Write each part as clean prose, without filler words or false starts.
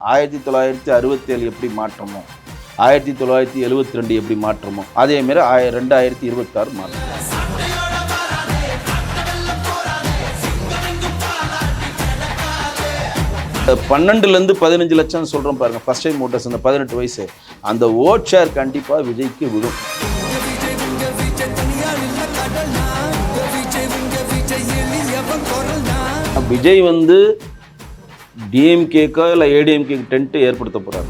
1967 எப்படி மாற்றமோ 1972 எப்படி மாற்றமோ அதேமாரி 2026 மாற்றம். 12 15 லட்சம் சொல்கிறோம் பாருங்கள். ஃபர்ஸ்ட் டைம் ஓட்டர்ஸ் அந்த 18 வயசு அந்த ஓட் ஷேர் கண்டிப்பாக விஜய்க்கு விடும். விஜய் டிஎம்கேக்கோ இல்லை ஏடிஎம்கேக்கு டென்ட்டு ஏற்படுத்த போகிறாரு.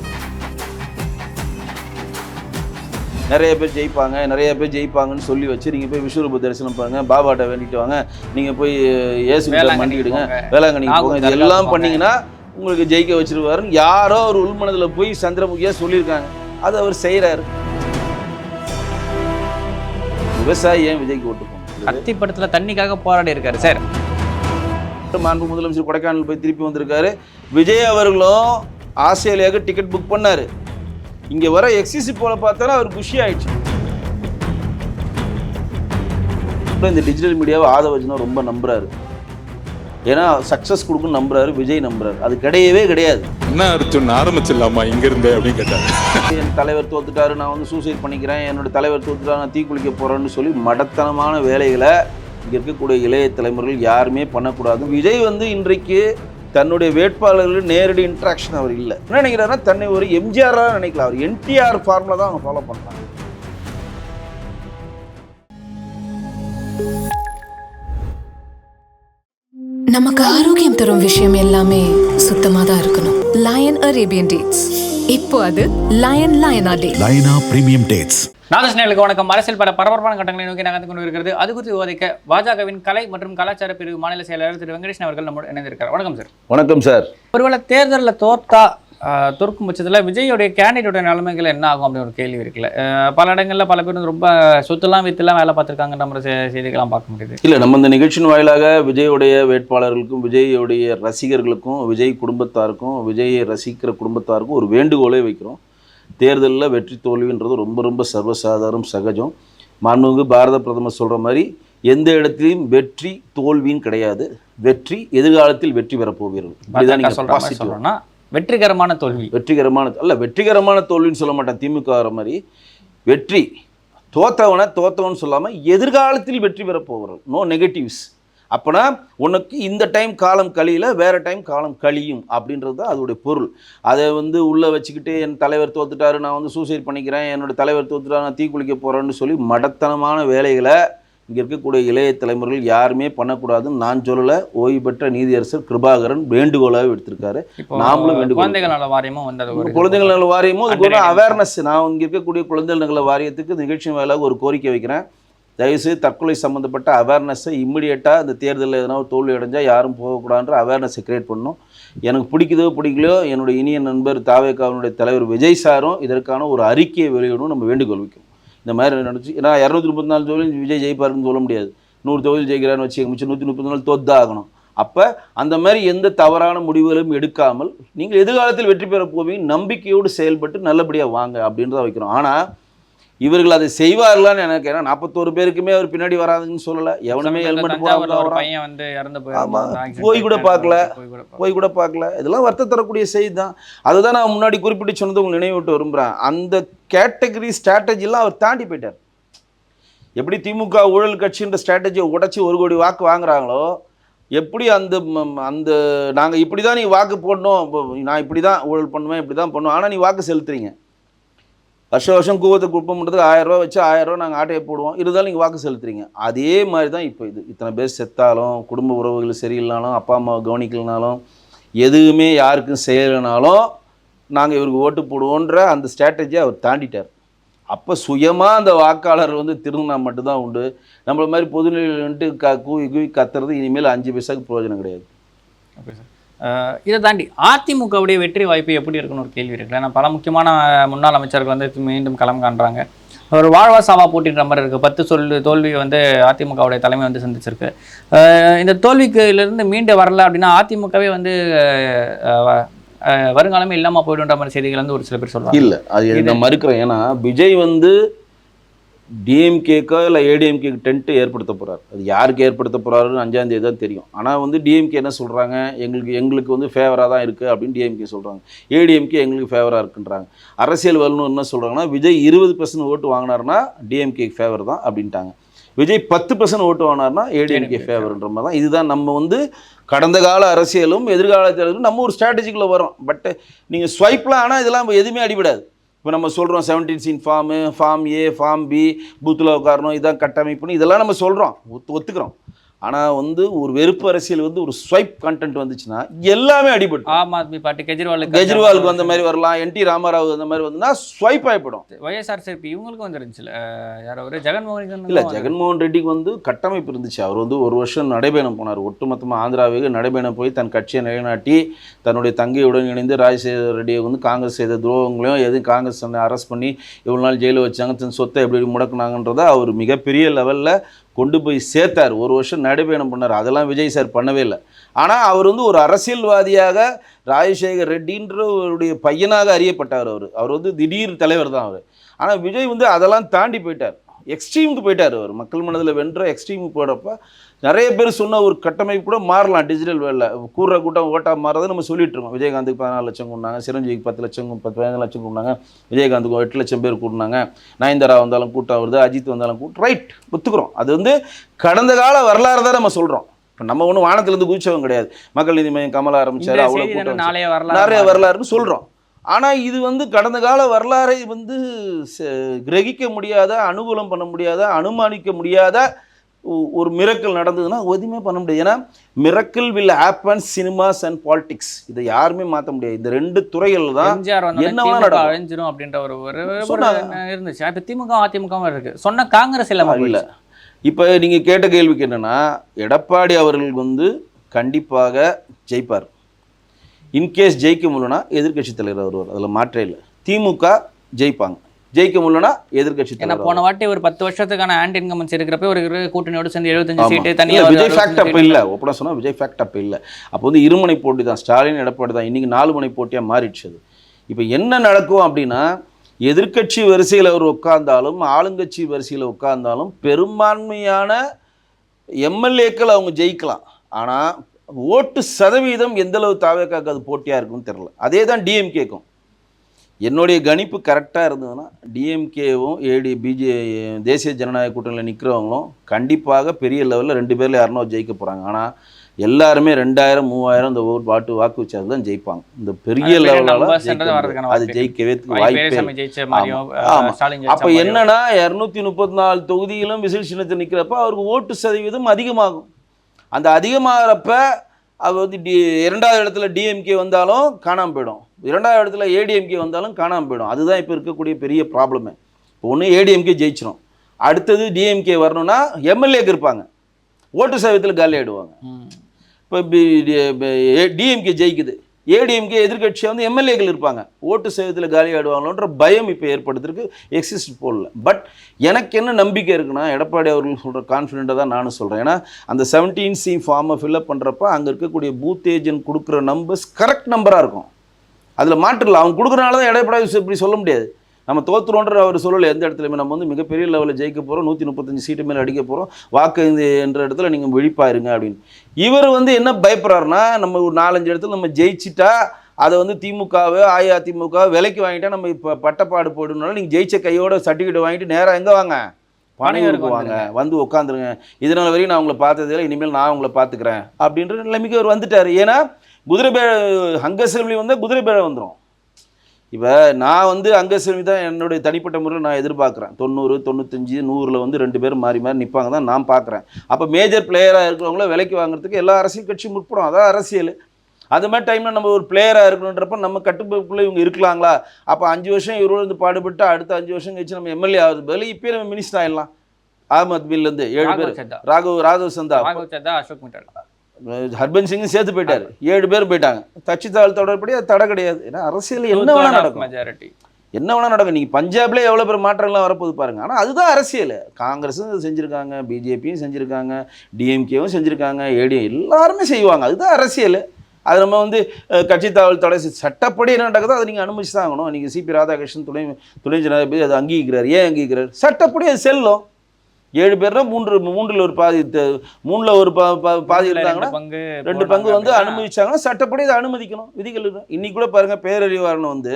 நிறைய பேர் ஜெயிப்பாங்கன்னு சொல்லி வச்சு நீங்கள் போய் விஸ்வரூப தரிசனம் பாருங்கள், பாபாட்ட வேண்டிட்டு வாங்க, நீங்கள் போய் இயேசுகிட்ட மண்டிக்கிடுங்க, வேளாங்கண்ணிக்கு போங்க, இது எல்லாம் பண்ணிங்கன்னா உங்களுக்கு ஜெயிக்க வச்சிருவாருன்னு யாரோ ஒரு உள்மனதில் போய் சந்திரமுகியாக சொல்லியிருக்காங்க. அது அவர் செய்கிறாரு. விவசாயி ஏன் விஜய்க்கு ஓட்டு போகணும்? கத்தி படத்தில் தண்ணிக்காக போராடி இருக்காரு சார். மாண்பு முதலமைச்சர் கொடைக்கானல் போய் திருப்பி வந்திருக்காரு. விஜய் அவர்களும் ஆஸ்திரேலியாவுக்கு டிக்கெட் புக் பண்ணாரு. இங்கே வர எக்ஸிசி போல பார்த்தாலும் அவர் குஷி ஆயிடுச்சு. இந்த டிஜிட்டல் மீடியாவை ஆதவர்ஜுனா ரொம்ப நம்புறாரு. ஏன்னா சக்ஸஸ் கொடுக்குன்னு நம்புறாரு, விஜய் நம்புறாரு. அது கிடையவே கிடையாது. என்ன அர்த்தம் ஆரம்பிச்சிடலாமா இங்கிருந்து அப்படின்னு கேட்டாரு. என் தலைவர் தோத்துட்டாரு, நான் சூசைட் பண்ணிக்கிறேன், என்னோட தலைவர் தோத்துட்டாரு, நான் தீக்குளிக்க போறேன்னு சொல்லி மடத்தனமான வேலைகளை இங்கே இருக்கக்கூடிய இளைய தலைமுறைகள் யாருமே பண்ணக்கூடாது. விஜய் இன்றைக்கு தன்னுடைய வேட்பாளர்கள் நேரடி இன்ட்ராக்ஷன் அவர் இல்லை. என்ன நினைக்கிறாருன்னா தன்னை ஒரு எம்ஜிஆராக நினைக்கலாம். அவர் என்டிஆர் ஃபார்முலா தான் அவங்க ஃபாலோ பண்ணுறாங்க. நமக்கு ஆரோக்கியம் தரும் விஷயம் எல்லாமே சுத்தமாக தான் இருக்கணும். Lion Arabian dates. இப்போ அது லயனா பிரீமியம் டேட்ஸ். நாதஸ்நேலுக்கு வணக்கம். அரசியல் பல பரபரப்பான கட்டங்களை நோக்கி நகர்ந்து கொண்டு இருக்கிறது. அது குறித்து விவாதிக்க பாஜகவின் கலை மற்றும் கலாச்சார பிரிவு மாநில செயலாளர் திரு வெங்கடேஷன் அவர்கள் நம்மோடு இணைந்திருக்கார். வணக்கம் சார். வணக்கம் சார். ஒருவேளை தேர்தலில் தோற்கும் பட்சத்தில் விஜயோடைய கேண்டிடேட்டோட நிலைமைகள் என்ன ஆகும் அப்படின்னு ஒரு கேள்வி இருக்குல்ல. பல இடங்களில் பல பேர் ரொம்ப சொத்துலாம் வித்துலாம் வேலை பார்த்துருக்காங்க. நம்ம செய்திகளாம் பார்க்க முடியுது. இல்லை, நம்ம இந்த நிகழ்ச்சியின் வாயிலாக விஜயோடைய வேட்பாளர்களுக்கும் விஜயோடைய ரசிகர்களுக்கும் விஜய் குடும்பத்தாருக்கும் விஜயை ரசிக்கிற குடும்பத்தாருக்கும் ஒரு வேண்டுகோளை வைக்கிறோம். தேர்தலில் வெற்றி தோல்வின்றது ரொம்ப ரொம்ப சர்வசாதாரணம், சகஜம். மாண்புமிகு பாரத பிரதமர் சொல்கிற மாதிரி எந்த இடத்துலையும் வெற்றி தோல்வின்னு கிடையாது. வெற்றி எதிர்காலத்தில் வெற்றி பெறப்போவீர்கள். வெற்றிகரமான தோல்வி வெற்றிகரமான தோல்வின்னு சொல்ல மாட்டேன். திமுக வர மாதிரி வெற்றி தோத்தவன் சொல்லாமல் எதிர்காலத்தில் வெற்றி பெறப்போவீர்கள். No negatives. அப்போனா உனக்கு இந்த டைம் காலம் கழியல, வேறு டைம் காலம் கழியும் அப்படின்றது தான் அதோடைய பொருள். அதை உள்ளே வச்சுக்கிட்டு என் தலைவர் தோத்துட்டாரு, நான் சூசைட் பண்ணிக்கிறேன், என்னோட தலைவர் தோத்துட்டாரு, நான் தீக்குளிக்க போகிறேன்னு சொல்லி மடத்தனமான வேலைகளை இங்கே இருக்கக்கூடிய இளைய தலைமுறைகள் யாருமே பண்ணக்கூடாதுன்னு நான் சொல்லலை. ஓய்வு பெற்ற நீதியரசர் கிருபாகரன் வேண்டுகோளாக எடுத்திருக்காரு. நாமளும் குழந்தைகள் நல வாரியமும் குழந்தைகள் நல வாரியமும் அதுக்கு அவேர்னஸ். நான் இங்கே இருக்கக்கூடிய குழந்தைகள் நல வாரியத்துக்கு நிகழ்ச்சி மேலாக ஒரு கோரிக்கை வைக்கிறேன். தயவுசெய்து தற்கொலை சம்மந்தப்பட்ட அவேர்னஸை இம்மிடியேட்டாக இந்த தேர்தலில் எதனா தோல்வி அடைஞ்சால் யாரும் போகக்கூடாதுன்ற அவேர்னஸை கிரியேட் பண்ணணும். எனக்கு பிடிக்கலையோ என்னுடைய இனிய நண்பர் தாவேகாவினுடைய தலைவர் விஜய் சாரும் இதற்கான ஒரு அறிக்கையை வெளியிடணும். நம்ம வேண்டுகோள் வைக்கணும். இந்த மாதிரி நடந்துச்சு. ஏன்னா 234 தொகுதியில் விஜய் ஜெயிப்பாருன்னு சொல்ல முடியாது. 100 தொகுதியில் ஜெயிக்கிறான்னு வச்சு மிச்சம் 134 தோத்தான் ஆகணும். அப்போ அந்த மாதிரி எந்த தவறான முடிவுகளும் எடுக்காமல் நீங்கள் எதிர்காலத்தில் வெற்றி பெற போவீங்க நம்பிக்கையோடு செயல்பட்டு நல்லபடியாக வாங்க அப்படின்றத வைக்கிறோம். ஆனால் இவர்கள் அதை செய்வார்களான்னு எனக்கு, ஏன்னா 41 பேருக்குமே அவர் பின்னாடி வராதுன்னு சொல்லலை. எவனுமே ஹெல்மெட் போய் கூட பார்க்கல. இதெல்லாம் வருத்தம் தரக்கூடிய செய்தி தான். அதுதான் நான் முன்னாடி குறிப்பிட்டு சொன்னது உங்களுக்கு நினைவுட்டு விரும்புகிறேன். அந்த கேட்டகரி ஸ்ட்ராட்டஜிலாம் அவர் தாண்டி போயிட்டார். எப்படி திமுக ஊழல் கட்சின்ற ஸ்ட்ராட்டஜியை உடச்சி 1 கோடி வாக்கு வாங்குறாங்களோ, எப்படி அந்த நாங்கள் இப்படி தான் நீ வாக்கு போடணும், நான் இப்படி தான் ஊழல் பண்ணுவேன், இப்படி தான் பண்ணுவேன், ஆனால் நீ வாக்கு செலுத்துறீங்க. வருஷம் கூவத்தை குப்பம் பண்ணுறதுக்கு 1000 ரூபா வச்சு 1000 ரூபா நாங்கள் ஆட்டையை போடுவோம், இருந்தாலும் நீங்கள் வாக்கு செலுத்துறீங்க. அதே மாதிரி தான் இப்போ இத்தனை பேர் செத்தாலும், குடும்ப உறவுகள் சரியில்லைனாலும், அப்பா அம்மாவை கவனிக்கலனாலும், எதுவுமே யாருக்கும் செய்யலைனாலும் நாங்கள் இவருக்கு ஓட்டு போடுவோன்ற அந்த ஸ்ட்ராட்டஜியை அவர் தாண்டிட்டார். அப்போ சுயமாக அந்த வாக்காளர் திரும்பினா மட்டும்தான் உண்டு. நம்மள மாதிரி பொதுநிலையில் வந்துட்டு கூவி கத்துறது இனிமேல் 5 பைசாவுக்கு பிரயோஜனம் கிடையாது. Okay sir. இதை தாண்டி அதிமுகவுடைய வெற்றி வாய்ப்பு எப்படி இருக்குன்னு ஒரு கேள்வி இருக்குல்ல. ஏன்னா பல முக்கியமான முன்னாள் அமைச்சர்கள் மீண்டும் களம் காண்றாங்க. ஒரு வாழ்வா சாவா போட்டின்ற மாதிரி இருக்குது. 10 தோல்வி அதிமுகவுடைய தலைமை சந்திச்சிருக்கு. இந்த தோல்விக்குலேருந்து மீண்டு வரல அப்படின்னா அதிமுகவே வருங்காலமே இல்லாமல் போய்டுன்ற மாதிரி செய்திகள் ஒரு சில பேர் சொல்லுவாங்க. இல்லை, அது நான் மறுக்கிறேன். ஏன்னா விஜய் டிஎம்கேக்கோ இல்லை ஏடிஎம்கேக்கு டென்ட்டு ஏற்படுத்த போகிறார். அது யாருக்கு ஏற்படுத்த போகிறாருன்னு 5ஆம் தேதி தான் தெரியும். ஆனால் வந்து டிஎம்கே என்ன சொல்கிறாங்க, எங்களுக்கு வந்து ஃபேவராக தான் இருக்குது அப்படின்னு டிஎம்கே சொல்கிறாங்க. ஏடிஎம்கே எங்களுக்கு ஃபேவராக இருக்குன்றாங்க. அரசியல் வல்லுநர் என்ன சொல்கிறாங்கன்னா, விஜய் 20% ஓட்டு வாங்கினார்னா டிஎம்கே ஃபேவர் தான் அப்படின்ட்டாங்க. விஜய் 10% ஓட்டு வாங்கினார்னா ஏடிஎம்கே ஃபேவர்ன்ற மாதிரி தான். இதுதான் நம்ம வந்து கடந்த கால அரசியலும் எதிர்கால தேர்தலும் நம்ம ஒரு ஸ்ட்ராட்டஜிக்குள்ளே வரோம். பட் நீங்கள் ஸ்வைப்லாம் ஆனால் இதெல்லாம் எதுவுமே அடிபடாது. இப்போ நம்ம சொல்கிறோம் 17 ஃபார்ம் ஏ, ஃபார்ம் பி, பூத்தில் உட்காரணும், இதான் கட்டமைப்புன்னு இதெல்லாம் நம்ம சொல்கிறோம், ஒத்துக்கிறோம். ஆனால் வந்து ஒரு வெறுப்பு அரசியல் வந்து ஒரு ஸ்வைப் கண்டென்ட் வந்துச்சுன்னா எல்லாமே அடிபடும். ஆம் ஆத்மி பார்ட்டி கெஜ்ரிவாலுக்கு வந்த மாதிரி வரலாம், என்டி ராமராவ் அந்த மாதிரி வந்துன்னா ஸ்வைப் ஆகிப்படும். YSRCP இவங்களுக்கும் வந்துருந்துச்சுல, யாரோ ஒரு ஜெகன்மோகன் இல்லை, ஜெகன்மோகன் ரெட்டிக்கு வந்து கட்டமைப்பு இருந்துச்சு. அவர் வந்து ஒரு வருஷம் நடைபயணம் போனார். ஒட்டுமொத்தமாக ஆந்திராவுக்கு நடைபயணம் போய் தன் கட்சியை நிலைநாட்டி தன்னுடைய தங்கையுடன் இணைந்து ராஜசேகர ரெட்டியை வந்து காங்கிரஸ் செய்த துரோகங்களையும் எதுவும் காங்கிரஸ் அரெஸ்ட் பண்ணி இவ்வளோ நாள் ஜெயிலில் வச்சாங்க, தன் சொத்தை எப்படி முடக்குனாங்கன்றதை அவர் மிகப்பெரிய லெவலில் கொண்டு போய் சேர்த்தார். ஒரு வருஷம் நடைபயணம் பண்ணார். அதெல்லாம் விஜய் சார் பண்ணவே இல்லை. ஆனால் அவர் வந்து ஒரு அரசியல்வாதியாக ராஜசேகர் ரெட்டின்றவருடைய பையனாக அறியப்பட்டார். அவர் வந்து திடீர் தலைவர் தான் அவர். ஆனால் விஜய் வந்து அதெல்லாம் தாண்டி போயிட்டார், எக்ஸ்ட்ரீமுக்கு போயிட்டார். அவர் மக்கள் மனதில் வென்ற எக்ஸ்ட்ரீமுக்கு போயிடப்போ நிறைய பேர் சொன்ன ஒரு கட்டமைப்பு கூட மாறலாம். டிஜிட்டல் வேலை கூடுற கூட்டம் ஓட்டாக மாறதை நம்ம சொல்லிட்டு இருக்கோம். விஜயகாந்துக்கு 14 லட்சம் கூடினாங்க, சிரஞ்சீவிக்கு 10 லட்சம் 15 லட்சம் கூடினாங்க, விஜயகாந்துக்கு 8 லட்சம் பேர் கூட்டினாங்க, நயன்தாரா வந்தாலும் கூட்டம் வருது, அஜித் வந்தாலும் ரைட் ஒத்துக்கிறோம். அது வந்து கடந்த கால வரலாறு தான் நம்ம சொல்கிறோம். இப்போ நம்ம ஒன்றும் வானத்திலேருந்து குதிச்சவங்க கிடையாது. மக்கள் நீதி மையம் கமலா ஆரம்பிச்சாரு, அவ்வளோ கூட்டம் நிறைய வரலாறுன்னு சொல்கிறோம். ஆனால் இது வந்து கடந்த கால வரலாறை வந்து கிரகிக்க முடியாத, அனுகூலம் பண்ண முடியாத, அனுமானிக்க முடியாத ஒரு மிரக்கல் நடந்ததுன்னா எதுவுமே பண்ண முடியாது. ஏன்னா miracle will happen cinemas and politics. இதை யாருமே மாற்ற முடியாது. இந்த 2 துறைகள் தான் என்ன அழிஞ்சிரும் அப்படின்ற ஒரு இருந்துச்சு. இப்போ திமுக அதிமுகவும் இருக்கு, சொன்ன காங்கிரஸ் எல்லாம் இல்லை. இப்போ நீங்கள் கேட்ட கேள்விக்கு என்னென்னா, எடப்பாடி அவர்கள் வந்து கண்டிப்பாக ஜெயிப்பார். இன்கேஸ் ஜெயிக்க முடியலன்னா எதிர்கட்சி தலைவர் வருவார், அதில் மாற்றே இல்லை. திமுக ஜெயிப்பாங்க, ஜெயிக்க முடியலன்னா எதிர்கட்சி. ஏன்னா போன வாட்டி ஒரு 10 வருஷத்துக்கான ஆன்டி இன்கம்பன்ஸ் இருக்கிறப்ப ஒரு கூட்டணியோடு சேர்ந்து 75 சீட்டு தனியாக. விஜய் ஃபேக்ட் அப்போ இல்லை, ஒப்பனா சொன்னால் விஜய் ஃபேக்ட் அப்போ இல்லை. அப்போ வந்து இருமுனை போட்டி தான், ஸ்டாலின் எடப்பாடி தான். இன்றைக்கி 4 முனை போட்டியாக மாறிடுச்சு. அது இப்போ என்ன நடக்கும் அப்படின்னா, எதிர்கட்சி வரிசையில் அவர் உட்கார்ந்தாலும் ஆளுங்கட்சி வரிசையில் உட்கார்ந்தாலும் பெரும்பான்மையான எம்எல்ஏக்கள் அவங்க ஜெயிக்கலாம். ஆனால் ஓட்டு சதவீதம் எந்தளவு தாவேக்காக்கு அது போட்டியாக இருக்குன்னு தெரில. அதே தான் டிஎம்கேக்கும். என்னுடைய கணிப்பு கரெக்டாக இருந்ததுன்னா டிஎம்கேவும் தேசிய ஜனநாயக கூட்டணியில் நிற்கிறவங்களும் கண்டிப்பாக பெரிய லெவலில் 2 பேரில் யாருனோ ஜெயிக்க போகிறாங்க. ஆனால் எல்லாருமே 2000 3000 இந்த வாக்கு வச்சாது தான் ஜெயிப்பாங்க. இந்த பெரிய லெவலில் அது ஜெயிக்கவே வாய்ப்பே. அப்போ என்னன்னா 234 தொகுதியிலும் விசில் சின்னத்தை நிற்கிறப்ப அவருக்கு ஓட்டு சதவீதம் அதிகமாகும். அந்த அதிகமாகிறப்ப அவர் வந்து 2வது இடத்துல டிஎம்கே வந்தாலும் காணாமல் போயிடும், 2வது இடத்துல ஏடிஎம்கே வந்தாலும் காணாமல் போயிடும். அதுதான் இப்போ இருக்கக்கூடிய பெரிய ப்ராப்ளமே. இப்போ ஒன்று ஏடிஎம்கே ஜெயிச்சிடும், அடுத்தது டிஎம்கே வரணும்னா எம்எல்ஏக்கு இருப்பாங்க, ஓட்டு சதவீதத்தில் காலி ஆகிடுவாங்க. இப்போ டிஎம்கே ஜெயிக்குது, ஏடிஎம்கே எதிர்கட்சியாக வந்து எம்எல்ஏக்கள் இருப்பாங்க, ஓட்டு சதவீதத்தில் காலி ஆகிடுவாங்களோன்ற பயம் இப்போ ஏற்படுத்துறதுக்கு எக்ஸிஸ்ட் போடல. பட் எனக்கு என்ன நம்பிக்கை இருக்குன்னா, எடப்பாடி அவர்கள் சொல்கிற கான்ஃபிடென்ட்டாக தான் நானும் சொல்கிறேன். ஏன்னா அந்த 17C ஃபார்மை ஃபில்அப் பண்ணுறப்ப அங்கே இருக்கக்கூடிய பூத் ஏஜென்ட் கொடுக்குற நம்பர்ஸ் கரெக்ட் நம்பராக இருக்கும். அதில் மாற்றிடலாம். அவங்க கொடுக்குறனால தான் எடப்பாடி இப்படி சொல்ல முடியாது. நம்ம தோற்றுறோன்ற அவர் சொல்லலை எந்த இடத்துலையுமே. நம்ம வந்து மிகப்பெரிய லெவலில் ஜெயிக்க போகிறோம், 135 சீட்டு மேலே அடிக்க போகிறோம், வாக்கு என்ற இடத்துல நீங்கள் விழிப்பாயிருங்க அப்படின்னு. இவர் வந்து என்ன பயப்படுறாருன்னா, நம்ம ஒரு 4-5 இடத்துல நம்ம ஜெயிச்சிட்டா அதை வந்து திமுகவை அஇஅதிமுக விலைக்கு வாங்கிட்டா நம்ம இப்போ பட்டப்பாடு போயிடுனால நீங்கள் ஜெயிச்ச கையோட சர்டிஃபிகேட் வாங்கிட்டு நேராக எங்கே வாங்க, பனையூருக்கு வாங்க, வந்து உட்காந்துருங்க, இதனால் வரையும் நான் உங்களை பார்த்ததில்லை, இனிமேல் நான் உங்களை பார்த்துக்கிறேன் அப்படின்ற நிலைமைக்கு அவர் வந்துட்டார். ஏன்னா குதிரை பேழ அங்கசெல்வி வந்தால் குதிரை பேழ வந்துடும். இப்போ நான் வந்து அங்கசெல்வி தான் என்னுடைய தனிப்பட்ட முறையில் நான் எதிர்பார்க்குறேன். 90 95 100 வந்து 2 பேரும் மாறி மாறி நிற்பாங்க தான் நான் பார்க்குறேன். அப்போ மேஜர் பிளேயராக இருக்கிறவங்கள விலைக்கு வாங்குறதுக்கு எல்லா அரசியல் கட்சியும் முற்படும், அதான் அரசியல். அது மாதிரி டைமில் நம்ம ஒரு பிளேயராக இருக்கணுன்றப்ப நம்ம கட்டுப்பாட்டுக்குள்ளே இவங்க இருக்கலாங்களா? அப்போ 5 வருஷம் இவரோட இருந்து பாடுபட்டு அடுத்த 5 வருஷம் கழிச்சு நம்ம எம்எல்ஏ ஆகுது பதில் இப்போயே நம்ம மினிஸ்டர் ஆகிடலாம். அகமது பில்லேருந்து 7 பேர், ராகவ் சந்தா, அசோக் மிட்டால், ஹர்பன்ஸ் சிங் சேர்த்து போயிட்டார், 7 பேர் போயிட்டாங்க. கட்சி தொடர்படி அது தடை கிடையாது. ஏன்னா அரசியல் என்ன வேணா நடக்கும், என்ன வேணா நடக்கும். நீங்கள் பஞ்சாப்லேயே எவ்வளோ பேர் மாற்றங்கள்லாம் வரப்போது பாருங்கள். ஆனால் அதுதான் அரசியல். காங்கிரஸும் செஞ்சுருக்காங்க, பிஜேபியும் செஞ்சுருக்காங்க, டிஎம்கேவும் செஞ்சுருக்காங்க, ஏடிஎம் எல்லாருமே செய்வாங்க. அதுதான் அரசியல். அது நம்ம வந்து கட்சி தாவல் தடை சட்டப்படி என்ன நடக்குதோ அதை நீங்கள் அனுமதிச்சு தான் ஆகணும். நீங்கள் சிபி ராதாகிருஷ்ணன் துணை ஜனாதிபதி அதை அங்கீகரிக்கிறார். ஏன் அங்கீகரிக்கிறார்? சட்டப்படி அது செல்லும். 7 பேர்னா மூன்றில் ஒரு பாதி, மூணில் ஒரு பாதி இருந்தாங்கன்னா 2 பங்கு வந்து அனுமதிச்சாங்கன்னா சட்டப்படி அதை அனுமதிக்கணும். விதிகள் இருக்கு. இன்னைக்கு கூட பாருங்க, பேரறிவாளன் வந்து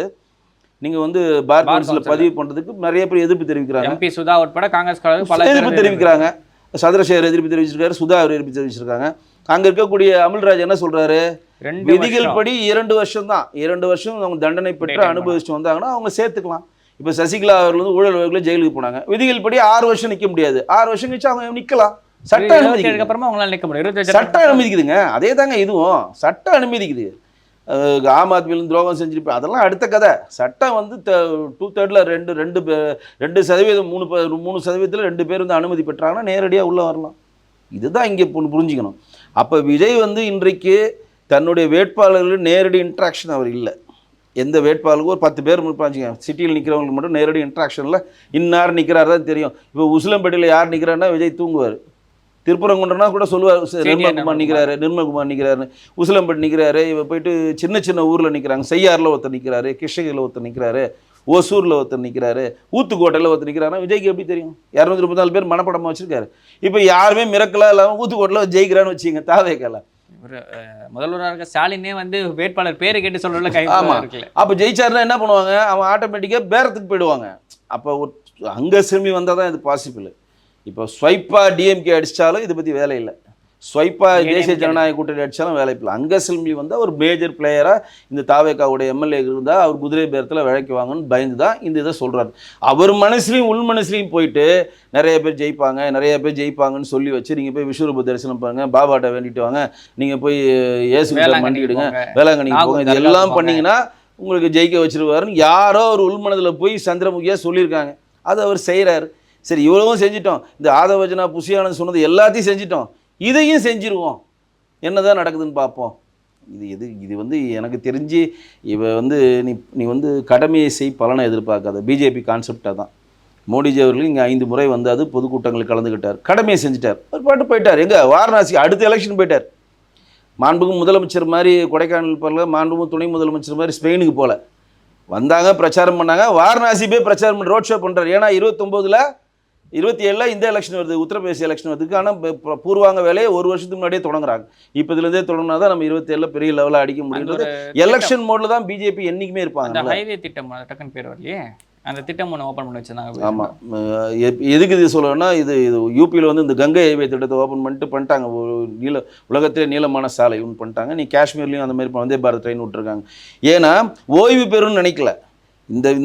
நீங்க வந்து பார் கவுன்சிலில் பதிவு பண்றதுக்கு நிறைய பேர் எதிர்ப்பு தெரிவிக்கிறாங்க. எம்பி சுதா உட்பட காங்கிரஸ் எதிர்ப்பு தெரிவிக்கிறாங்க. சந்திரசேகர் எதிர்ப்பு தெரிவிச்சிருக்காரு, சுதா அவர் எதிர்ப்பு தெரிவிச்சிருக்காங்க. அங்க இருக்கக்கூடிய அமல்ராஜ் என்ன சொல்றாரு? விதிகள் படி 2 வருஷம் தான், 2 வருஷம் அவங்க தண்டனை பெற்று அனுபவிச்சுட்டு வந்தாங்கன்னா அவங்க சேர்த்துக்கலாம். இப்போ சசிகலா அவர்கள் வந்து ஊழல் வழக்கில் ஜெயிலுக்கு போனாங்க. விதிகள் படி 6 வருஷம் நிற்க முடியாது. 6 வருஷம் கழிச்சு அவங்க நிற்கலாம். சட்டம் அனுமதிக்குது. அப்புறமா அவங்களால நிற்க முடியும். சட்டம் அனுமதிக்குதுங்க. அதே தாங்க இதுவும் சட்டம் அனுமதிக்குது. ஆம் ஆத்மியிலும் துரோகம் செஞ்சிருப்பேன், அதெல்லாம் அடுத்த கதை. சட்டம் வந்து 2/3 2% 3% 2 பேர் வந்து அனுமதி பெற்றாங்கன்னா நேரடியாக உள்ளே வரலாம். இதுதான் இங்கே புரிஞ்சுக்கணும். அப்போ விஜய் வந்து இன்றைக்கு தன்னுடைய வேட்பாளர்கள் நேரடி இன்ட்ராக்ஷன் அவர் இல்லை. எந்த வேட்பாளருக்கும் ஒரு 10 பேர் இருப்பாங்க, சிட்டியில் நிற்கிறவங்களுக்கு மட்டும் நேரடி இன்ட்ராக்ஷனில் இன்னார் நிற்கிறாரு தான் தெரியும். இப்போ உசிலம்பேட்டையில் யார் நிற்கிறாருன்னா விஜய் தூங்குவார். திருப்பரங்குன்றனா கூட சொல்லுவார், நிர்மல்குமார் நிற்கிறாரு, உசிலம்பேட்டை நிற்கிறாரு. இவ போயிட்டு சின்ன சின்ன ஊரில் நிற்கிறாங்க. செய்யாறில் ஒருத்தர் நிற்கிறாரு, கிருஷ்ணகிரியில் ஒருத்தர் நிற்கிறாரு, ஓசூரில் ஒருத்தர் நிற்கிறாரு, ஊத்துக்கோட்டையில் ஒருத்தர் நிற்கிறாருன்னா விஜய்க்கு எப்படி தெரியும்? 234 பேர் மனப்படமாக வச்சுருக்காரு. இப்போ யாருமே மிரக்கலாக இல்லாமல் ஊத்துக்கோட்டையில் ஜெயிக்கிறான்னு வச்சுங்க. தாவேக்கல முதல்வராக இருக்க ஸ்டாலினே வந்து வேட்பாளர் பேரை கேட்டு சொல்றதுல கை. அப்போ ஜெயிச்சாருன்னா என்ன பண்ணுவாங்க? அவன் ஆட்டோமேட்டிக்காக பேரத்துக்கு போயிடுவாங்க. அப்போ அங்கே சிறுமி வந்தால் தான் இது பாசிபிள். இப்போ ஸ்வைப்பாக டிஎம்கே அடித்தாலும் இதை பற்றி வேலை இல்லை. ஸ்வைப்பாக தேசிய ஜனநாயக கூட்டணி அடித்தாலும் வேலை இல்லை. அங்கே சிறுமி வந்தால் ஒரு மேஜர் பிளேயராக இந்த தாவேக்காவுடைய எம்எல்ஏ இருந்தால் அவர் குதிரை பேரத்தில் விளைக்குவாங்கன்னு பயந்து தான் இந்த இதை சொல்கிறாரு. அவர் மனசுலையும் உள் மனசுலையும் போயிட்டு நிறைய பேர் ஜெயிப்பாங்கன்னு சொல்லி வச்சு நீங்கள் போய் விஸ்வரூப தரிசனம் பாருங்க, பாபாட்ட வேண்டிட்டு வாங்க, நீங்கள் போய் இயேசுகிட்ட மண்டிடுங்க, வேளாங்கண்ணிக்கு போங்க, இது எல்லாம் பண்ணிங்கன்னா உங்களுக்கு ஜெயிக்க வச்சிருவாருன்னு யாரோ ஒரு உள்மனதில் போய் சந்திரமுகியாக சொல்லியிருக்காங்க. அது அவர் செய்கிறாரு. சரி, இவ்வளவும் செஞ்சிட்டோம், இந்த ஆதவஜனா புஷியானது சொன்னது எல்லாத்தையும் செஞ்சிட்டோம், இதையும் செஞ்சிருவோம், என்னதான் நடக்குதுன்னு பார்ப்போம். இது வந்து எனக்கு தெரிஞ்சு இவ வந்து நீ வந்து கடமையை செய் பலனை எதிர்பார்க்காத பிஜேபி கான்செப்டாக தான். மோடிஜி அவர்கள் இங்கே 5 முறை வந்தாது பொதுக்கூட்டங்களில் கலந்துக்கிட்டார், கடமையை செஞ்சுட்டார், ஒரு பாட்டு போயிட்டார். எங்கே? வாரணாசி. அடுத்த எலெக்ஷன் போயிட்டார். மாண்புக்கும் முதலமைச்சர் மாதிரி கொடைக்கானல் போகல, மாண்புக்கும் துணை முதலமைச்சர் மாதிரி ஸ்பெயினுக்கு போகல. வந்தாங்க, பிரச்சாரம் பண்ணாங்க, வாரணாசி போய் பிரச்சாரம் பண்ணி ரோட் ஷோ பண்ணுறாரு. ஏன்னா 29ல் 27ல் இந்த எலெக்ஷன் வருது, உத்தரப்பிரதேச எலெக்ஷன் வருதுக்கு. ஆனால் பூர்வாங்க வேலையை 1 வருஷத்துக்கு முன்னாடியே தொடங்குறாங்க. இப்போ இதுலேருந்தே தொடங்கினா தான் நம்ம 27ல் பெரிய லெவலில் அடிக்க முடியுது. எலெக்ஷன் மோடில் தான் பிஜேபி என்றைக்குமே இருப்பாங்க. ஹைவே திட்டம் டக்குன்னு பேர் வரலையே, அந்த திட்டம் ஒன்று ஓப்பன் பண்ணி வச்சிருந்தாங்க. ஆமாம், எதுக்கு இது சொல்லணும்னா, இது யூபியில் வந்து இந்த கங்கை ஹைவே திட்டத்தை ஓப்பன் பண்ணிட்டாங்க. ஒரு உலகத்திலே நீளமான சாலை ஒன்று பண்ணிட்டாங்க. நீ காஷ்மீர்லேயும் அந்த மாதிரி வந்தே பாரத் ட்ரெயின் விட்டுருக்காங்க. ஏன்னா ஓய்வு பெறும்னு நினைக்கல.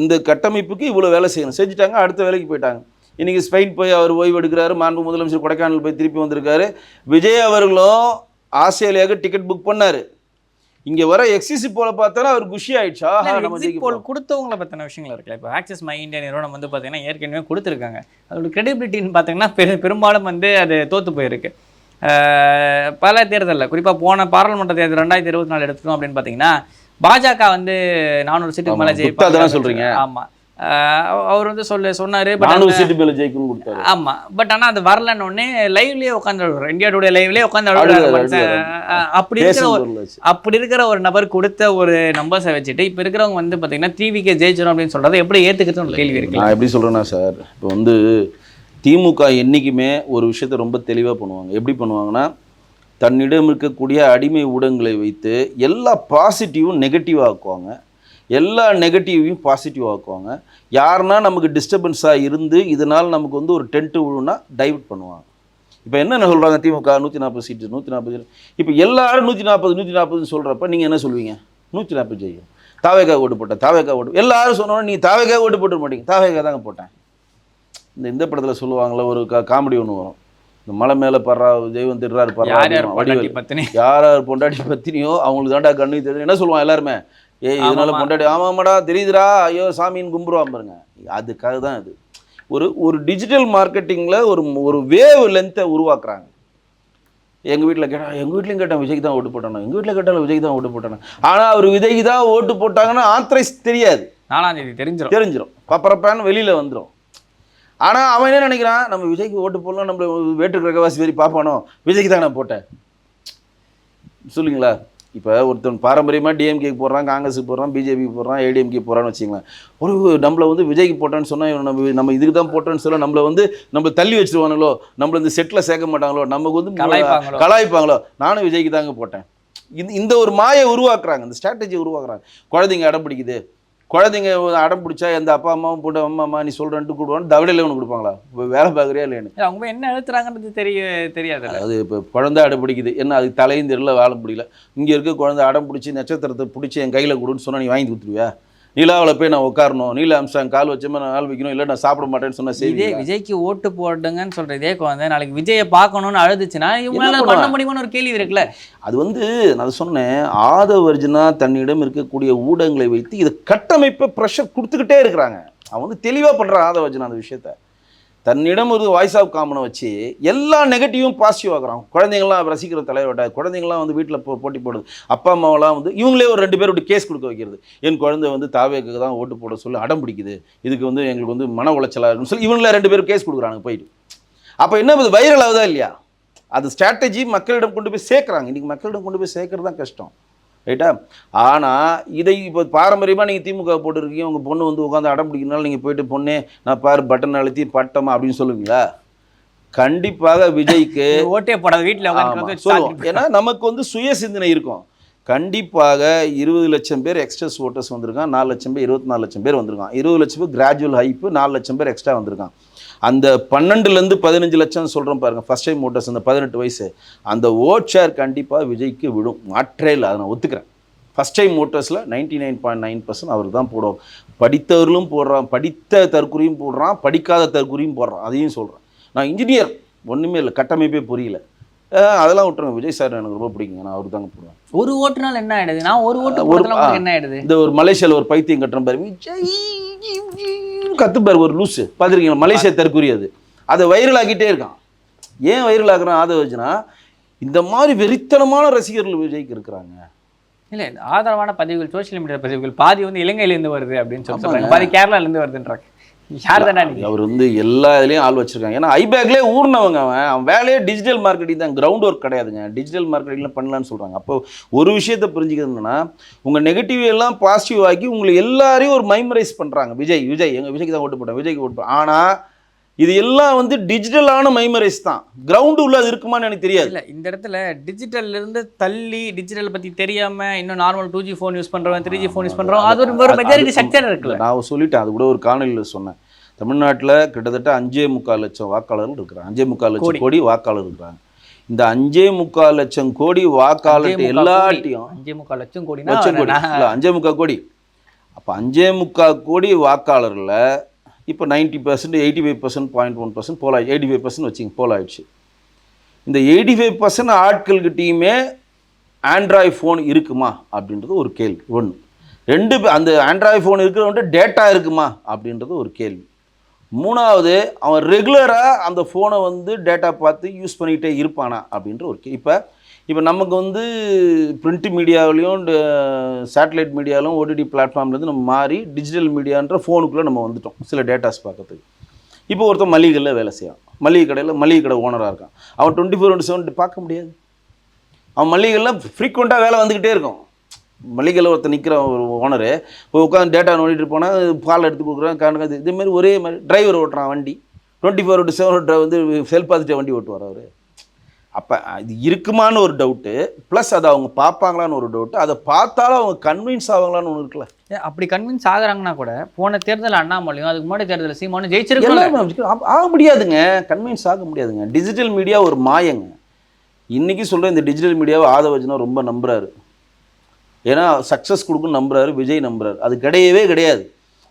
இந்த கட்டமைப்புக்கு இவ்வளோ வேலை செஞ்சுட்டாங்க, அடுத்த வேலைக்கு போயிட்டாங்க. இன்றைக்கி ஸ்பெயின் போய் அவர் ஓய்வு எடுக்கிறாரு. மாண்பு முதலமைச்சர் கொடைக்கானல் போய் திருப்பி வந்திருக்காரு. விஜய் அவர்களும் ஆஸ்திரேலியாவுக்கு டிக்கெட் புக் பண்ணார். இங்கே வர எக்ஸிசி போல பார்த்தா அவர் குஷி ஆயிடுச்சா? போல் கொடுத்தவங்களை பற்றின விஷயங்கள் இருக்குல்ல. இப்போ ஆக்சிஸ் மை இந்தியா நிறுவனம் வந்து பார்த்தீங்கன்னா ஏற்கனவே கொடுத்துருக்காங்க. அதோட கிரெடிபிலிட்டின்னு பார்த்தீங்கன்னா பெரும்பாலும் வந்து அது தோற்று போயிருக்கு. பல தேர்தலில், குறிப்பாக போன பாராளுமன்ற தேர்தல் 2024 எடுத்துட்டோம் அப்படின்னு பார்த்தீங்கன்னா பாஜக வந்து 400 சீட்டுக்கு மேலே ஜெயிப்பாங்க சொல்கிறீங்க. ஆமாம், அவர் வந்து சொன்னாரு. ஆமா, பட் ஆனா அது வரலன்னு உடனே லைவ்லயே உட்காந்து இந்தியா டுடே லைவ்லயே உட்காந்து அப்படி இருக்கிற ஒரு நபர் கொடுத்த ஒரு நம்பர்ஸை வச்சுட்டு இப்ப இருக்கிறவங்க வந்து பாத்தீங்கன்னா டிவிக்கே ஜெயிச்சிடும் அப்படின்னு சொல்றதை எப்படி ஏத்துக்கிறதுன்னு கேள்வி இருக்கு. நான் எப்படி சொல்றேன்னா சார், இப்போ வந்து திமுக என்னைக்குமே ஒரு விஷயத்த ரொம்ப தெளிவா பண்ணுவாங்க. எப்படி பண்ணுவாங்கன்னா, தன்னிடம் இருக்கக்கூடிய அடிமை ஊடகங்களை வைத்து எல்லா பாசிட்டிவும் நெகட்டிவ் ஆக்குவாங்க, எல்லா நெகட்டிவையும் பாசிட்டிவ் ஆக்குவாங்க. யாருன்னா நமக்கு டிஸ்டர்பன்ஸாக இருந்து இதனால் நமக்கு வந்து ஒரு டென்ட்டு விழுனா டைவர்ட் பண்ணுவாங்க. இப்போ என்ன சொல்கிறாங்க, திமுக 140 சீட்டு 140. இப்போ எல்லாரும் 140 சொல்கிறப்ப நீங்கள் என்ன சொல்வீங்க? 140 ஜெயிக்கும். தாவேக்கா ஓட்டு போட்டேன், தாவேக்கா ஓட்டு எல்லாரும் சொன்னோன்னா நீ தாவேக்கா ஓட்டு போட்டு மாட்டீங்க. தாவேக்கா தாங்க போட்டேன். இந்த படத்தில் சொல்லுவாங்களே, ஒரு காமெடி ஒன்று வரும், இந்த மலை மேலே படுறா தெய்வம் திடுறாரு படுறா, யார் பொண்டாட்டி பத்தினியோ அவங்களுக்கு தாண்டா கண்ணு தெரியும் என்ன சொல்லுவான் எல்லாருமே. இதனால பொண்டாட்டி ஆமாமாடா தெரியுதுடா, ஐயோ சாமின்னு கும்பிடுவான் பாருங்க. அதுக்காக தான் இது ஒரு டிஜிட்டல் மார்க்கெட்டிங்கில் ஒரு வேவ் லென்த்தை உருவாக்குறாங்க. எங்கள் வீட்டில் கேட்டால் விஜய்க்கு தான் ஓட்டு போட்டானோ, எங்கள் வீட்டில் கேட்டாலும் விஜய்க்கு தான் ஓட்டு போட்டானோ. ஆனால் அவர் விஜய்க்கு தான் ஓட்டு போட்டாங்கன்னா ஆத்தரைஸ் தெரியாது, 4ஆம் தேதி தெரிஞ்சிடும், பப்பரப்பான்னு வெளியில் வந்துடும். ஆனால் அவன் என்ன நினைக்கிறான், நம்ம விஜய்க்கு ஓட்டு போடலாம், நம்மள வேட்டு கிரகவாசி மாரி பார்ப்பானோ, விஜய்க்கு தான் நான் போட்டேன் சொல்லுங்களா. இப்போ ஒருத்தன் பாரம்பரியமாக டிஎம்கேக்கு போடுறான், காங்கிரஸுக்கு போடுறான், பிஜேபிக்கு போடுறான், ஏடிஎம்கே போடுறான்னு வச்சுங்களேன். ஒரு நம்மளை வந்து விஜய்க்கு போட்டான்னு சொன்னால் நம்ம இதுக்கு தான் போட்டோன்னு சொல்ல நம்மளை தள்ளி வச்சுருவானுங்களோ, நம்மளை இந்த செட்டில் சேர்க்க மாட்டாங்களோ, நமக்கு வந்து கலாய்ப்பாங்களோ. நானும் விஜய்க்கு தாங்க போட்டேன். இந்த ஒரு மாயை உருவாக்குறாங்க, இந்த ஸ்ட்ராட்டஜி உருவாக்குறாங்க. குழந்தைங்க அடம் பிடிக்குது, குழந்தைங்க அடம் பிடிச்சா எந்த அப்பா அம்மாவும் போட்டு அம்மா நீ சொல்கிறேன்ட்டு கூடுவான்னு தவிடையில் ஒன்று கொடுப்பாங்களா? வேலை பார்க்குறியா இல்லைன்னு அவங்க என்ன எழுத்துறாங்கன்றது தெரியாது. அது இப்போ குழந்தை அடம் பிடிக்குது, என்ன அதுக்கு தலையும் தெரியல, வாழ முடியல. இங்கே இருக்க குழந்தை அடம் பிடிச்சி நட்சத்திரத்தை பிடிச்சி என் கையில் கொடுன்னு சொன்னால் நீ வாங்கி கொடுத்துருவியா? நிலாவில் போய் நான் உட்காரணும், நீல அம்சாங் கால் வச்சோமா நான் நாள் வைக்கணும், இல்லை நான் சாப்பிட மாட்டேன்னு சொன்ன செய்தி. விஜய்க்கு ஓட்டு போடுங்கன்னு சொல்ற இதே குழந்தை நாளைக்கு விஜயை பார்க்கணும்னு அழுதுச்சுன்னா இவங்களால பண்ண முடியுமான்னு ஒரு கேள்வி இருக்குல்ல. அது வந்து நான் சொன்னேன், ஆதவர்ஜுனா தன்னிடம் இருக்கக்கூடிய ஊடகங்களை வைத்து இதை கட்டமைப்பை ப்ரெஷர் கொடுத்துக்கிட்டே இருக்கிறாங்க. அவன் வந்து தெளிவாக பண்ணுறான் ஆதவர்ஜுனா அந்த விஷயத்த. தன்னிடம் ஒரு வாய்ஸ் ஆஃப் காமனை வச்சு எல்லா நெகட்டிவும் பாசிட்டிவ் ஆகுறான். குழந்தைங்களாம் ரசிக்கிற தலைவரோட குழந்தைங்களாம் வந்து வீட்டில் போட்டி போடுது. அப்பா அம்மாவெல்லாம் வந்து இவங்களே ஒரு 2 பேர் கேஸ் கொடுக்க வைக்கிறது. என் குழந்தை வந்து தாவேக்கு தான் ஓட்டு போட சொல்லி அடம் பிடிக்குது, இதுக்கு வந்து எங்களுக்கு வந்து மன உளைச்சலாக இருக்குன்னு சொல்லி இவங்களே 2 பேரும் கேஸ் கொடுக்குறாங்க போயிட்டு. அப்போ என்ன வைரல் ஆகுதா இல்லையா? அது ஸ்ட்ராட்டஜி மக்களிடம் கொண்டு போய் சேர்க்குறாங்க. இன்றைக்கி மக்களிடம் கொண்டு போய் சேர்க்கறது தான் கஷ்டம், ரைட்டா? ஆனால் இதை இப்போ பாரம்பரியமாக நீங்கள் திமுக போட்டுருக்கீங்க, உங்கள் பொண்ணு வந்து உட்காந்து அடம் பிடிக்கிறனால நீங்கள் போயிட்டு பொண்ணே நான் பாரு பட்டன் அழுத்தி பட்டமா அப்படின்னு சொல்லுவீங்களா? கண்டிப்பாக விஜய்க்கு ஓட்டே போடாத வீட்டில் சொல்லுவோம். ஏன்னா நமக்கு வந்து சுய சிந்தனை இருக்கும். கண்டிப்பாக 20 லட்சம் பேர் எக்ஸ்ட்ரஸ் ஓட்டர்ஸ் வந்திருக்கான், 4 லட்சம் பேர் 24 லட்சம் பேர் வந்திருக்கான், 20 லட்சம் பேர் கிராஜுவல் ஹைப்பு, 4 லட்சம் பேர் எக்ஸ்ட்ரா வந்திருக்கான். அந்த 12லேருந்து 15 லட்சம் சொல்கிறோம் பாருங்கள், ஃபஸ்ட் டைம் ஓட்டர்ஸ் அந்த 18 வயசு, அந்த ஓட் ஷேர் கண்டிப்பாக விஜய்க்கு விடும், மாற்றே இல்லை, அதை நான் ஒத்துக்கிறேன். ஃபஸ்ட் டைம் ஓட்டர்ஸில் 99.9% அவர் தான் போடுவோம். படித்தவர்களும் போடுறான், படித்த தற்குறியும் போடுறான், படிக்காத தற்குறியும் போடுறான், அதையும் சொல்கிறேன். நான் இன்ஜினியர், ஒன்றுமே இல்லை, கட்டமைப்பே புரியல, அதெல்லாம் விட்டுருங்க. விஜய் சார் எனக்கு ரொம்ப பிடிக்குங்க, நான் அவருக்கு தாங்க போடுவேன். ஒரு ஓட்டுனால என்ன ஆயிடுது? நான் ஒரு ஓட்டு என்ன ஆயிடுது? இந்த ஒரு மலேசியாவில் ஒரு பைத்தியம் கட்டுற பாரு, விஜய் கத்துப்பாரு ஒரு லூஸு பார்த்துருக்கீங்களா? மலேசியா தற்குறி அதை வைரல் ஆக்கிட்டே இருக்கான். ஏன் வைரல் ஆக்குறான் ஆதவர்ஜுனா? இந்த மாதிரி வெறித்தனமான ரசிகர்கள் விஜய்க்கு இருக்கிறாங்க. இல்லை, ஆதரவான பதிவுகள், சோசியல் மீடியா பதிவுகள் பாதி வந்து இலங்கையிலேருந்து வருது அப்படின்னு சொல்கிறாங்க, பாதி கேரளாலேருந்து வருதுன்றாங்க. யார் தானே அவர் வந்து எல்லா இதுலேயும் ஆள் வச்சுருக்காங்க. ஏன்னா ஐபேக்லேயே ஊர்னவங்க, அவன் வேலையே டிஜிட்டல் மார்க்கெட்டிங் தான், கிரவுண்ட் ஒர்க் கிடையாதுங்க. டிஜிட்டல் மார்க்கெட்டிங்லாம் பண்ணலான்னு சொல்கிறாங்க. அப்போ ஒரு விஷயத்தை புரிஞ்சுக்கிறதுனா, உங்கள் நெகட்டிவ் எல்லாம் பாசிட்டிவ் ஆக்கி உங்களை எல்லாரையும் ஒரு மைமரைஸ் பண்ணுறாங்க. விஜய் எங்கள் விஜய்க்கு தான் ஓட்டு போட்டேன், விஜய்க்கு ஓட்டு போட்டேன். ஆனால் இது எல்லாம் வந்து டிஜிட்டலான மைமரைஸ் தான், கிரவுண்டு உள்ள அது இருக்குமான்னு எனக்கு தெரியாது. இல்லை, இந்த இடத்துல டிஜிட்டல்லேருந்து தள்ளி டிஜிட்டல் பற்றி தெரியாமல் இன்னும் நார்மல் 2G ஃபோன் யூஸ் பண்ணுறவன் 3G ஃபோன் யூஸ் பண்ணுறோம், அது ஒரு மெஜாரிட்டி செக்டர் இருக்குல்ல. நான் சொல்லிட்டேன், அது கூட ஒரு காணொலியில் சொன்னேன். தமிழ்நாட்டில் கிட்டத்தட்ட 5.25 லட்சம் வாக்காளர்கள் இருக்கிறாங்க, 5.25 லட்சம் கோடி வாக்காளர் இருக்கிறாங்க. இந்த 5.25 லட்சம் கோடி வாக்காளர் எல்லாத்தையும் 5.25 லட்சம் கோடி 5.25 கோடி. அப்போ 5.25 கோடி வாக்காளரில் இப்போ 90%, 85%, 0.1% போலாயிடுச்சு, 85% வச்சுங்க போலாயிடுச்சு. இந்த 85% ஆட்கள்கிட்டையுமே ஆண்ட்ராய்டு ஃபோன் இருக்குமா அப்படின்றது ஒரு கேள்வி. 1 அந்த ஆண்ட்ராய்டு ஃபோன் இருக்கிறவன்ட்டு டேட்டா இருக்குமா அப்படின்றது ஒரு கேள்வி. 3வது, அவன் ரெகுலராக அந்த ஃபோனை வந்து டேட்டா பார்த்து யூஸ் பண்ணிக்கிட்டே இருப்பானா அப்படின்ற ஒரு கேள்வி. இப்போ நமக்கு வந்து பிரிண்ட் மீடியாவிலையும் சேட்டலைட் மீடியாவிலும் ஓடிடி பிளாட்ஃபார்ம்லேருந்து நம்ம மாறி டிஜிட்டல் மீடியான்ற ஃபோனுக்குள்ளே நம்ம வந்துட்டோம் சில டேட்டாஸ் பார்க்கறதுக்கு. இப்போ ஒருத்தன் மளிகை கடையில் வேலை செய்வான், மளிகை கடை ஓனராக இருக்கான், அவன் 24/7 பார்க்க முடியாது. அவன் மளிகைலாம் ஃப்ரீக்வெண்ட்டாக வேலை வந்துக்கிட்டே இருக்கும். மளிகையில் ஒருத்தர் நிற்கிற ஒரு ஓனரு இப்போ உட்காந்து டேட்டா நோண்டிட்டு போனால் பால் எடுத்து கொடுக்குறான், கணக்கு இதேமாதிரி ஒரே மாதிரி டிரைவர் ஓட்டுறான் வண்டி, 24/7 வந்து செல் பார்த்துட்டு வண்டி ஓட்டுவார் அவர். அப்போ இது இருக்குமான்னு ஒரு டவுட்டு, ப்ளஸ் அதை அவங்க பார்ப்பாங்களான்னு ஒரு டவுட்டு, அதை பார்த்தாலும் அவங்க கன்வின்ஸ் ஆவாங்களான்னு ஒன்று இருக்குல்ல. அப்படி கன்வின்ஸ் ஆகுறாங்கன்னா கூட போன தேர்தல் அண்ணாமலையும் அதுக்கு முன்னாடி தேர்தல் சீமானும் ஜெயிச்சிருக்கலாம். ஆக முடியாதுங்க, கன்வின்ஸ் ஆக முடியாதுங்க. டிஜிட்டல் மீடியா ஒரு மாயங்க. இன்றைக்கி சொல்கிற இந்த டிஜிட்டல் மீடியாவை ஆதவர்ஜுனா ரொம்ப நம்புறாரு. ஏன்னா சக்ஸஸ் கொடுக்குன்னு நம்புறாரு, விஜய் நம்புறாரு. அது கிடையவே கிடையாது.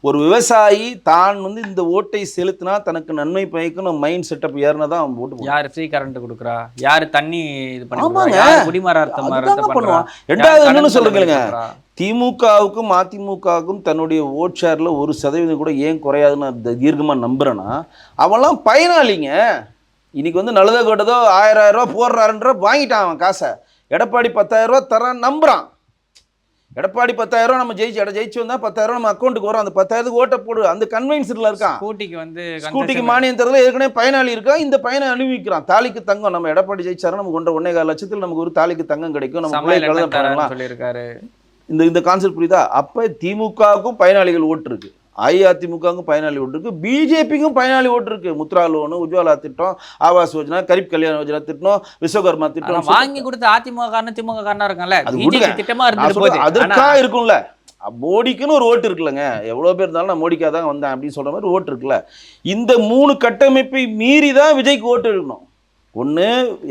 ஒரு விவசாயி தான் வந்து இந்த ஓட்டை செலுத்தினா தனக்கு நன்மை பயக்கும் மைண்ட் செட்டப் ஏறினா தான் அவன் ஓட்டு. யார் ஃப்ரீ கரண்ட் கொடுக்குறா, யார் தண்ணி இது பண்ணுவாங்க, பண்ணுவான். ரெண்டாவது என்னன்னு சொல்றீங்க, திமுகவுக்கும் அதிமுகவுக்கும் தன்னுடைய ஓட் ஷேரில் 1% கூட ஏன் குறையாதுன்னு தீர்க்கமாக நம்புறேன்னா, அவன்லாம் பயனாளிங்க. இன்னைக்கு வந்து நல்லதோ கெட்டதோ 1000 ரூபா போடுறாருன்ற வாங்கிட்டான் அவன் காசை. எடப்பாடி 10,000 ரூபா தரான் நம்புறான். எடப்பாடி 10,000 நம்ம ஜெயிச்சு வந்தா 10,000 நம்ம அக்கௌண்ட்டுக்கு வரும், அந்த 10,000 ஓட்டை போடு, அந்த கன்வென்ஸ்ல இருக்கான். ஸ்கூட்டிக்கு மானியம் தரல ஏற்கனவே பயனாளி இருக்கான், இந்த பயனை அனுபவிக்கிறான். தாலிக்கு தங்கம், நம்ம எடப்பாடி ஜெயிச்சாரு நமக்கு 1.25 லட்சத்தில் நமக்கு ஒரு தாலிக்கு தங்கம் கிடைக்கும், நம்ம சொல்லியிருக்காரு. இந்த கான்செப்ட் புரியுதா? அப்ப திமுகவுக்கும் பயனாளிகள் ஓட்டு இருக்கு, அஇஅதிமுகவுக்கும் பயனாளி ஓட்டு இருக்கு, பிஜேபிக்கும் பயனாளி ஓட்டு இருக்கு. முத்ரா லோனு, உஜ்வாலா திட்டம், ஆவாஸ் யோஜனா, கரீப் கல்யாண யோஜனா திட்டம், விஸ்வகர்மா திட்டம் வாங்கி கொடுத்து அதிமுக காரணம் திமுக காரணம் இருக்கும்ல, திட்டமா அதற்கா இருக்கும்ல. மோடிக்குன்னு ஒரு ஓட்டு இருக்குல்லங்க, எவ்வளோ பேர் இருந்தாலும் நான் மோடிக்காக தான் வந்தேன் அப்படின்னு சொல்ற மாதிரி ஓட்டு இருக்குல்ல. இந்த 3 கட்டமைப்பை மீறி தான் விஜய்க்கு ஓட்டு இருக்கணும். ஒன்று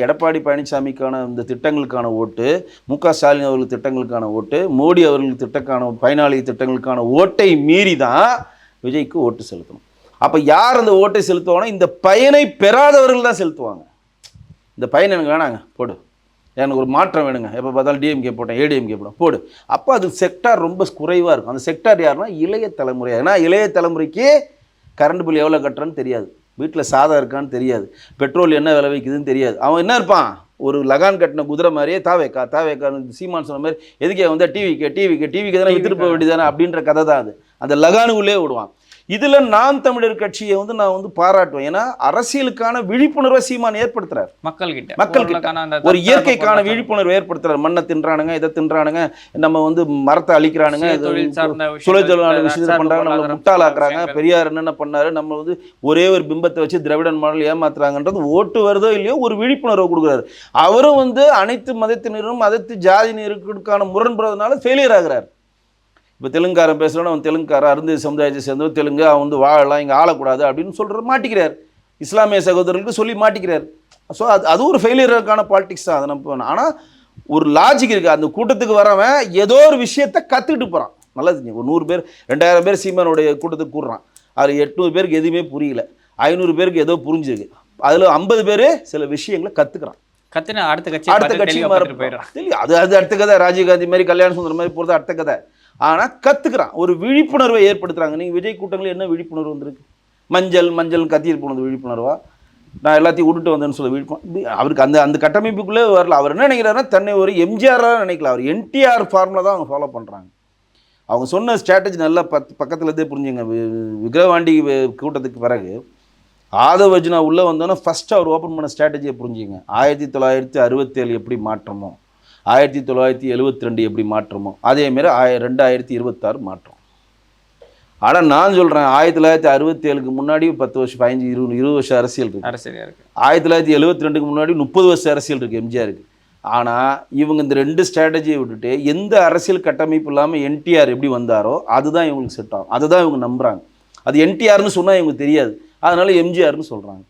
எடப்பாடி பழனிசாமிக்கான இந்த திட்டங்களுக்கான ஓட்டு, முக ஸ்டாலின் அவர்கள் திட்டங்களுக்கான ஓட்டு, மோடி அவர்கள் திட்டக்கான பயனாளி திட்டங்களுக்கான ஓட்டை மீறி தான் விஜய்க்கு ஓட்டு செலுத்தணும். அப்போ யார் அந்த ஓட்டை செலுத்துவாங்கன்னா இந்த பயனை பெறாதவர்கள் தான் செலுத்துவாங்க. இந்த பயன் எனக்கு வேணாங்க போடு, எனக்கு ஒரு மாற்றம் வேணுங்க, எப்போ பார்த்தாலும் டிஎம்கே போட்டேன் ஏடிஎம்கே போட்டேன் போடு. அப்போ அது செக்டார் ரொம்ப குறைவாக இருக்கும். அந்த செக்டார் யாருன்னா இளைய தலைமுறை. ஏன்னா இளைய தலைமுறைக்கு கரண்ட் பில் எவ்வளோ கட்டுறன்னு தெரியாது, வீட்டில் சாதம் இருக்கான்னு தெரியாது, பெட்ரோல் என்ன விலை வைக்குதுன்னு தெரியாது. அவன் என்ன இருப்பான், ஒரு லகான் கட்டின குதிரை மாதிரியே தாவேக்கா சீமான் சொன்ன மாதிரி எதுக்கே வந்தால் டிவிக்கு தானே வித்துட்டு போக வேண்டியதானே அப்படின்ற கதை தான் அது. அந்த லகானுக்குள்ளே விடுவான். இதில் நாம் தமிழர் கட்சியை நான் பாராட்டுவேன். ஏன்னா அரசியலுக்கான விழிப்புணர்வை சீமான் ஏற்படுத்துறாரு மக்கள்கிட்ட. ஒரு இயற்கைக்கான விழிப்புணர்வு ஏற்படுத்துறாரு. மண்ணை தின்றானுங்க, இதை தின்றானுங்க, நம்ம மரத்தை அழிக்கிறானுங்க, தொழிற்சாலை விஷயத்தை பண்றாங்க, நம்மளை முட்டாளாக்குறாங்க, பெரியார் என்னென்ன பண்ணாரு, நம்ம ஒரே ஒரு பிம்பத்தை வச்சு திராவிடன் மாடல் ஏமாத்துறாங்கன்றது ஓட்டு வருதோ இல்லையோ ஒரு விழிப்புணர்வை கொடுக்குறாரு. அவரும் அனைத்து மதத்தினரும் அனைத்து ஜாதியினருக்கான முரண்படுறதுனால ஃபெயிலியர் ஆகிறார். இப்போ தெலுங்காரன் பேசுகிறோன்னா அவன் தெலுங்காரன், அருந்ததி சமுதாயத்தை சேர்ந்தவன் தெலுங்கு, அவன் வாழலாம், இங்கே ஆளக்கூடாது அப்படின்னு சொல்கிற மாட்டிக்கிறார். இஸ்லாமிய சகோதரர்களுக்கு சொல்லி மாட்டிக்கிறார். ஸோ அது ஒரு ஃபெயிலியருக்கான பாலிடிக்ஸ் தான். அதை நம்ம ஆனால் ஒரு லாஜிக் இருக்குது. அந்த கூட்டத்துக்கு வரவன் ஏதோ ஒரு விஷயத்தை கற்றுக்கிட்டு போகிறான். நல்லது, ஒரு 100 பேர் 2000 பேர் சீமானுடைய கூட்டத்துக்கு கூடுறான், அது 800 பேருக்கு எதுவுமே புரியல, 500 பேருக்கு ஏதோ புரிஞ்சுருக்கு, அதில் 50 பேர் சில விஷயங்களை கற்றுக்குறான். அடுத்த கட்சி அது அடுத்த கதை. ராஜீவ்காந்தி மாதிரி, கல்யாண சுந்தரம் மாதிரி போகிறது அடுத்த கதை. ஆனால் கற்றுக்குறான், ஒரு விழிப்புணர்வை ஏற்படுத்துகிறாங்க. நீங்கள் விஜய் கூட்டங்களில் என்ன விழிப்புணர்வு வந்திருக்கு? மஞ்சள் கத்தியில் போனது விழிப்புணர்வா? நான் எல்லாத்தையும் விட்டுட்டு வந்தேன்னு சொல்ல விழிப்புணர்வு. அவருக்கு அந்த கட்டமைப்புக்குள்ளே வரல. அவர் என்ன நினைக்கிறாருன்னா தன்னை ஒரு எம்ஜிஆராக நினைக்கல, அவர் என்டிஆர் ஃபார்முலா தான் அவங்க ஃபாலோ பண்ணுறாங்க. அவங்க சொன்ன ஸ்ட்ராட்டஜி நல்லா பக்கத்தில் இருந்தே புரிஞ்சுங்க. விக்கிரவாண்டி கூட்டத்துக்கு பிறகு ஆதவஜ்னா உள்ளே வந்தோன்னா ஃபஸ்ட்டு அவர் ஓப்பன் பண்ண ஸ்ட்ராட்டஜியை புரிஞ்சுங்க. 1967 எப்படி மாற்றமோ, 1972 எப்படி மாற்றமோ, அதேமாரி 2026 மாற்றம். ஆனால் நான் சொல்கிறேன், 1967க்கு முன்னாடி 10 வருஷம் 15 20 வருஷம் அரசியல் இருக்குது. 1972க்கு முன்னாடி 30 வருஷம் அரசியல் இருக்குது எம்ஜிஆருக்கு. ஆனால் இவங்க இந்த 2 ஸ்ட்ராட்டஜியை விட்டுட்டு எந்த அரசியல் கட்டமைப்பு இல்லாமல் என்டிஆர் எப்படி வந்தாரோ அதுதான் இவங்களுக்கு செட் ஆகும், அதுதான் இவங்க நம்புகிறாங்க. அது என்டிஆர்னு சொன்னால் இவங்களுக்கு தெரியாது, அதனால் எம்ஜிஆர்னு சொல்கிறாங்க.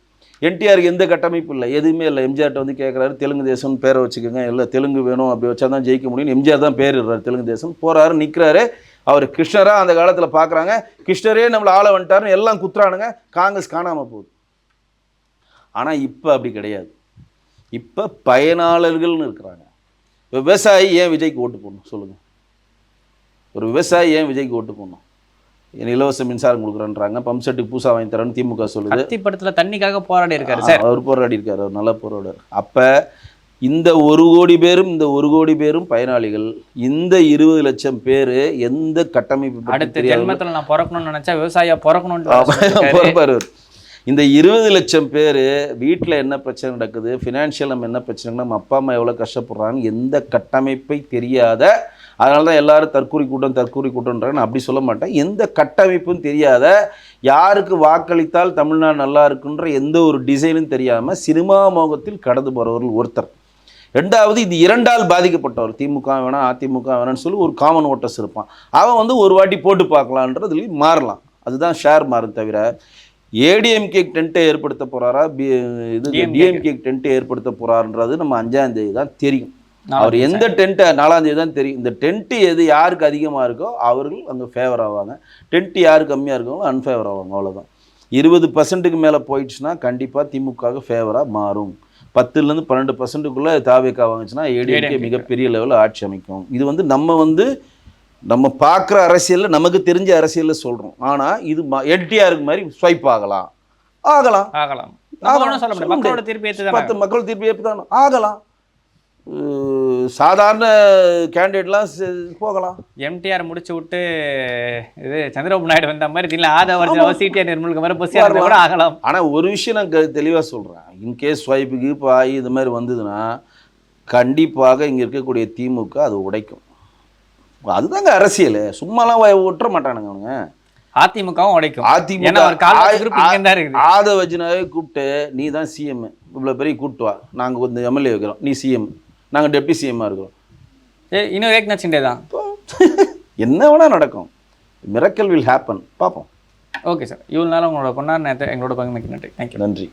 என்டிஆருக்கு எந்த கட்டமைப்பு இல்லை, எதுவுமே இல்லை. எம்ஜிஆர்ட்ட கேட்குறாரு தெலுங்கு தேசம்னு பேரை வச்சுக்கோங்க, இல்லை தெலுங்கு வேணும், அப்படி வச்சா தான் ஜெயிக்க முடியும். எம்ஜிஆர் தான் பேர் இடுறாரு தெலுங்கு தேசம். போகிறாரு, நிற்கிறாரு. அவர் கிருஷ்ணராக அந்த காலத்தில் பார்க்குறாங்க, கிருஷ்ணரே நம்மளை ஆள வந்துட்டாருன்னு எல்லாம் குத்துறானுங்க, காங்கிரஸ் காணாமல் போகுது. ஆனால் இப்போ அப்படி கிடையாது. இப்போ பயனாளர்கள்னு இருக்கிறாங்க. இப்போ விவசாயி ஏன் விஜய்க்கு ஓட்டு போடணும் சொல்லுங்கள்? ஒரு விவசாயி ஏன் விஜய்க்கு ஓட்டு போடணும்? இலவச மின்சாரம் கொடுக்குறேன்றாங்க, பம்ப் செட்டுக்கு பூசா வாங்கி தரேன்னு திமுக சொல்லுது. படத்தில் தண்ணிக்காக போராடி இருக்காரு சார், அவர் போராடி இருக்காரு, அவர் நல்லா போராடுறார். அப்போ இந்த 1 கோடி பேரும், இந்த 1 கோடி பேரும் பயனாளிகள். இந்த 20 லட்சம் பேர் எந்த கட்டமைப்பு அடுத்த ஜென்மத்தில் நான் பிறக்கணும்னு நினச்சா விவசாயியாக பிறக்கணும்னு பிறப்பார். இந்த 20 லட்சம் பேர் வீட்டில் என்ன பிரச்சனை நடக்குது, ஃபினான்ஷியல் நம்ம என்ன பிரச்சனை, நம்ம அப்பா அம்மா எவ்வளோ கஷ்டப்படுறான்னு எந்த கட்டமைப்பை தெரியாத, அதனால தான் எல்லாரும் தற்கூரி கூட்டம்ன்றாங்க. நான் அப்படி சொல்ல மாட்டேன். எந்த கட்டமைப்பும் தெரியாத, யாருக்கு வாக்களித்தால் தமிழ்நாடு நல்லா இருக்குன்ற எந்த ஒரு டிசைனும் தெரியாமல் சினிமா மோகத்தில் கடந்து போகிறவர்கள் ஒருத்தர். 2வது, இது 2ஆல் பாதிக்கப்பட்டவர். திமுக வேணாம் அதிமுக வேணாம்னு சொல்லி ஒரு காமன் ஓட்டர்ஸ் இருப்பான். அவன் ஒரு வாட்டி போட்டு பார்க்கலான்றதுலேயும் மாறலாம். அதுதான் ஷேர் மாறும் தவிர ஏடிஎம்கே டென்ட்டை ஏற்படுத்த போகிறாரா, டிஎம்கே டென்ட்டை ஏற்படுத்த போகிறாருன்றது நம்ம 5ஆம் தேதி தான் தெரியும். அவர் எந்த டென்ட்டு 4ஆம் தேதி தான் தெரியும். இந்த டென்ட்டு எது யாருக்கு அதிகமாக இருக்கோ அவர்கள் அங்கே ஃபேவர் ஆவாங்க, டென்ட்டு யாரு கம்மியாக இருக்கோ அன்ஃபேவர் ஆவாங்க. அவ்வளோதான். 20% மேலே போயிடுச்சுன்னா கண்டிப்பாக திமுக ஃபேவராக மாறும். 10லேருந்து 12%க்குள்ளே தாவேக்கா வாங்குச்சுன்னா ஏடிஎம்கே மிகப்பெரிய லெவலில் ஆட்சி அமைக்கும். இது நம்ம பார்க்குற அரசியலில் நமக்கு தெரிஞ்ச அரசியலில் சொல்கிறோம். ஆனால் இது என்டிஆருக்கு மாதிரி ஸ்வைப் ஆகலாம். மக்கள் தீர்ப்பு ஏற்று தான் ஆகலாம். சாதாரண கேண்டிடேட்லாம் போகலாம். எம்டிஆர் முடிச்சு விட்டு இது சந்திரபாபு நாயுடு வந்த மாதிரி திடீர்னு ஆதவ சிடிஆர் நிர்மலுக்கு மாதிரி பொசிஷன் கூட ஆகலாம். ஆனால் ஒரு விஷயம் நான் தெளிவாக சொல்கிறேன், இன்கேஸ் ஸ்வைப்புக்கு இப்போ ஆகி இது மாதிரி வந்ததுன்னா கண்டிப்பாக இங்கே இருக்கக்கூடிய திமுக அது உடைக்கும். அதுதாங்க அரசியல், சும்மாலாம் ஒட்டுற மாட்டானுங்க அவனுங்க. அதிமுகவும் உடைக்கும். அதிமுக ஆதவஜனாவே கூப்பிட்டு நீ தான் சிஎம், இவ்வளோ பெரிய கூப்பிட்டு வா, நாங்கள் கொஞ்சம் எம்எல்ஏ வைக்கிறோம், நீ சிஎம், நாங்கள் டெப்டி சிஎம்மாக இருக்கிறோம். இன்னும் ஏக்நாத் சிண்டே தான். என்ன வேணால் நடக்கும். Miracle will happen. பார்ப்போம். ஓகே சார், இவ்வளோ நாள் உங்களோட பொன்னார் நேரத்தை எங்களோட பகிர்ந்துக்கு நன்றி. தேங்க்யூ. நன்றி.